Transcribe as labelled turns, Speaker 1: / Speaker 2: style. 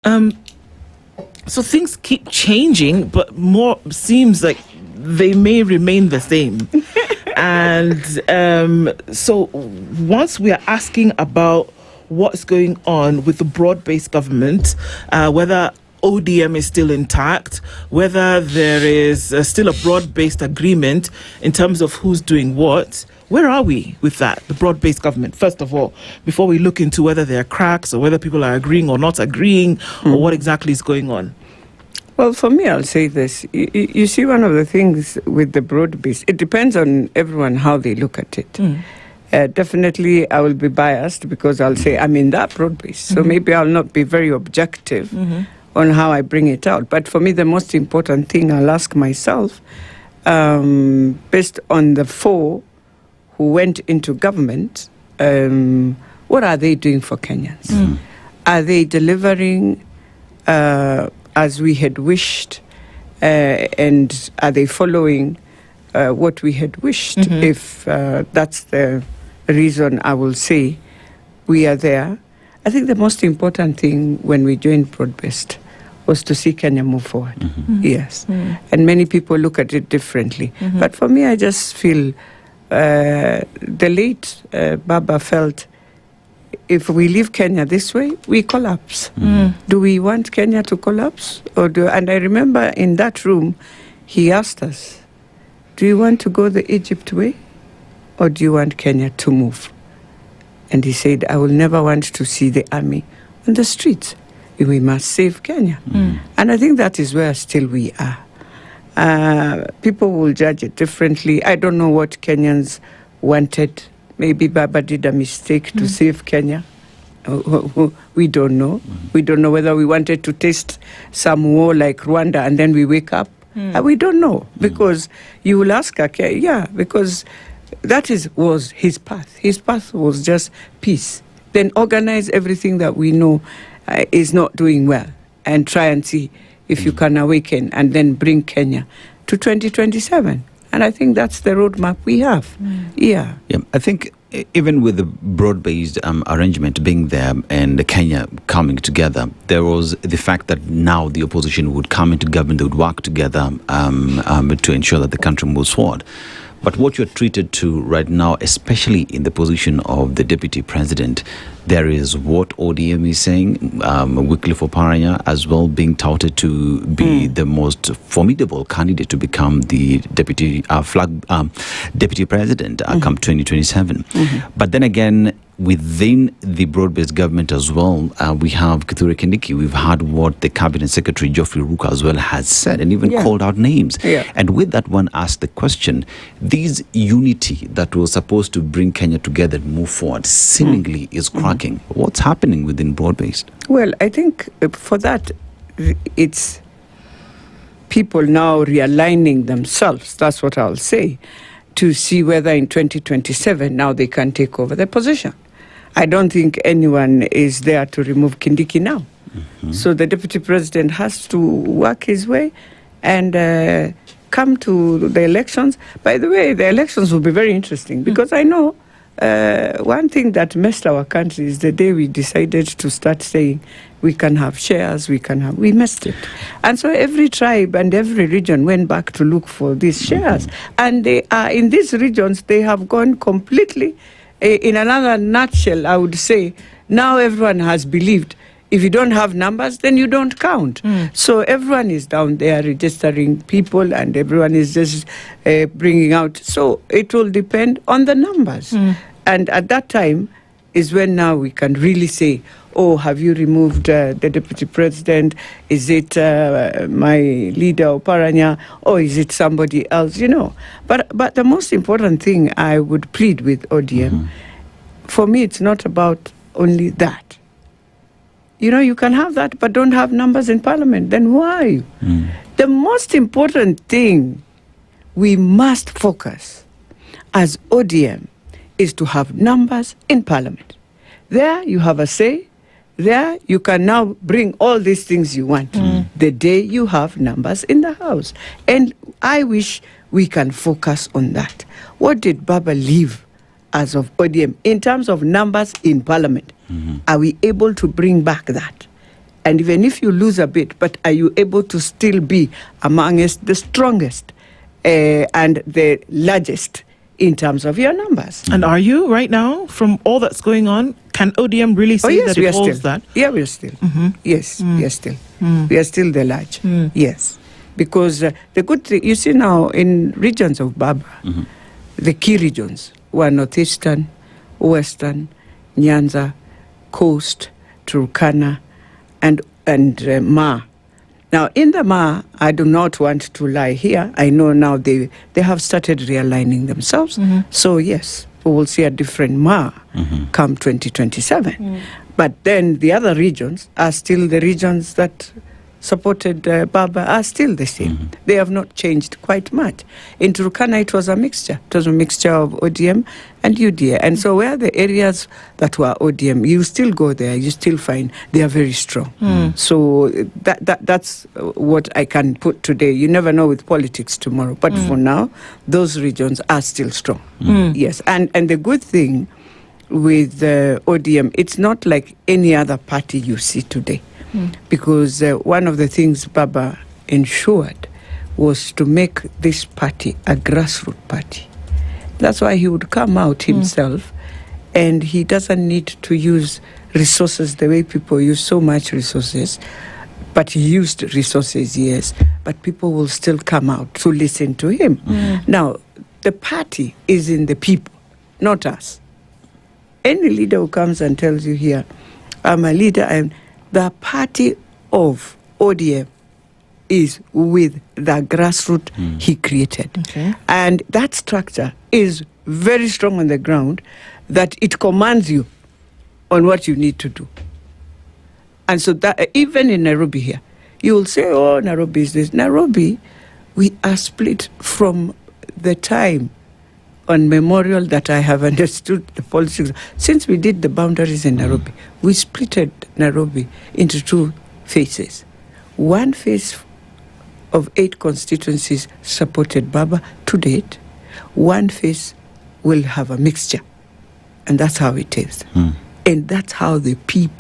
Speaker 1: So things keep changing, but more seems like they may remain the same. And so once we are asking about what's going on with the broad-based government, whether ODM is still intact, whether there is still a broad-based agreement in terms of who's doing what, where are we with that, the broad-based government, first of all, before we look into whether there are cracks or whether people are agreeing or not agreeing or what exactly is going on?
Speaker 2: Well, for me, I'll say this. You see, one of the things with the broad-based, it depends on everyone how they look at it. Definitely, I will be biased because I'll say I'm in that broad-based. So maybe I'll not be very objective on how I bring it out. But for me, the most important thing I'll ask myself, based on the four who went into government, what are they doing for Kenyans? Are they delivering as we had wished, and are they following what we had wished? If that's the reason, I will say we are there. I think the most important thing when we joined Broad-Based was to see Kenya move forward. Yes. And many people look at it differently. But for me, I just feel the late Baba felt if we leave Kenya this way, we collapse. Do we want Kenya to collapse? And I remember in that room, he asked us, do you want to go the Egypt way or do you want Kenya to move? And he said, I will never want to see the army on the streets. We must save Kenya. And I think that is where still we are. People will judge it differently. I don't know what Kenyans wanted. Maybe Baba did a mistake to save Kenya. We don't know. We don't know whether we wanted to taste some war like Rwanda and then we wake up. We don't know. Because you will ask, because that was his path. His path was just peace. Then organize everything that we know is not doing well and try and see if you can awaken and then bring Kenya to 2027. And I think that's the roadmap we have. Yeah,
Speaker 3: I think even with the broad-based arrangement being there and Kenya coming together, there was the fact that now the opposition would come into government, they would work together to ensure that the country moves forward. But what you're treated to right now, especially in the position of the deputy president, there is what ODM is saying, Wycliffe Oparanya as well being touted to be the most formidable candidate to become the deputy president come 2027. But then again, within the broad-based government as well, we have Kithure Kindiki. We've heard what the cabinet secretary Geoffrey Ruka as well has said and even called out names. And with that one asked the question, this unity that was supposed to bring Kenya together and move forward seemingly is cracking. What's happening within broad-based?
Speaker 2: Well, I think for that, it's people now realigning themselves, that's what I'll say, to see whether in 2027 now they can take over the position. I don't think anyone is there to remove Kindiki now. So the deputy president has to work his way and come to the elections. By the way, the elections will be very interesting because I know one thing that messed our country is the day we decided to start saying we can have shares, we messed it. And so every tribe and every region went back to look for these shares. And they are in these regions, they have gone completely, in another nutshell, I would say, now everyone has believed if you don't have numbers, then you don't count. So everyone is down there registering people and everyone is just bringing out. So it will depend on the numbers. And at that time is when now we can really say, oh, have you removed the deputy president? Is it my leader, Oparanya? Or is it somebody else? You know. But the most important thing I would plead with ODM, for me, it's not about only that. You know, you can have that, but don't have numbers in parliament. Then why? The most important thing we must focus as ODM is to have numbers in parliament. There you have a say. There you can now bring all these things you want the day you have numbers in the house. And I wish we can focus on that. What did Baba leave as of ODM in terms of numbers in parliament? Are we able to bring back that? And even if you lose a bit, but are you able to still be amongst the strongest and the largest in terms of your numbers?
Speaker 1: And are you right now, from all that's going on, can ODM really say that it holds that?
Speaker 2: Yeah, we are still. Yes, we are still. We are still the large. Yes. Because the good thing, you see now in regions of Baba, the key regions were Northeastern, Western, Nyanza, Coast, Turkana, and Ma. Now, in the Ma, I do not want to lie here. I know now they have started realigning themselves. So, yes, we will see a different Ma come 2027. But then the other regions are still the regions that supported Baba are still the same. They have not changed quite much. In Turkana, it was a mixture. It was a mixture of ODM and UDA. And so where the areas that were ODM, you still go there, you still find they are very strong. So that's what I can put today. You never know with politics tomorrow. But for now, those regions are still strong. Yes. And the good thing with ODM, it's not like any other party you see today. Because one of the things Baba ensured was to make this party a grassroots party. That's why he would come out himself, and he doesn't need to use resources the way people use so much resources. But he used resources, yes, but people will still come out to listen to him. Now, the party is in the people, not us. Any leader who comes and tells you here, I'm a leader, the party of ODM is with the grassroots he created. And that structure is very strong on the ground, that it commands you on what you need to do. And so that even in Nairobi here, you will say, oh, Nairobi is this. Nairobi, we are split from the time on memorial that I have understood the politics. Since we did the boundaries in Nairobi, we splitted Nairobi into two phases. One phase of 8 constituencies supported Baba to date. One phase will have a mixture. And that's how it is. And that's how the people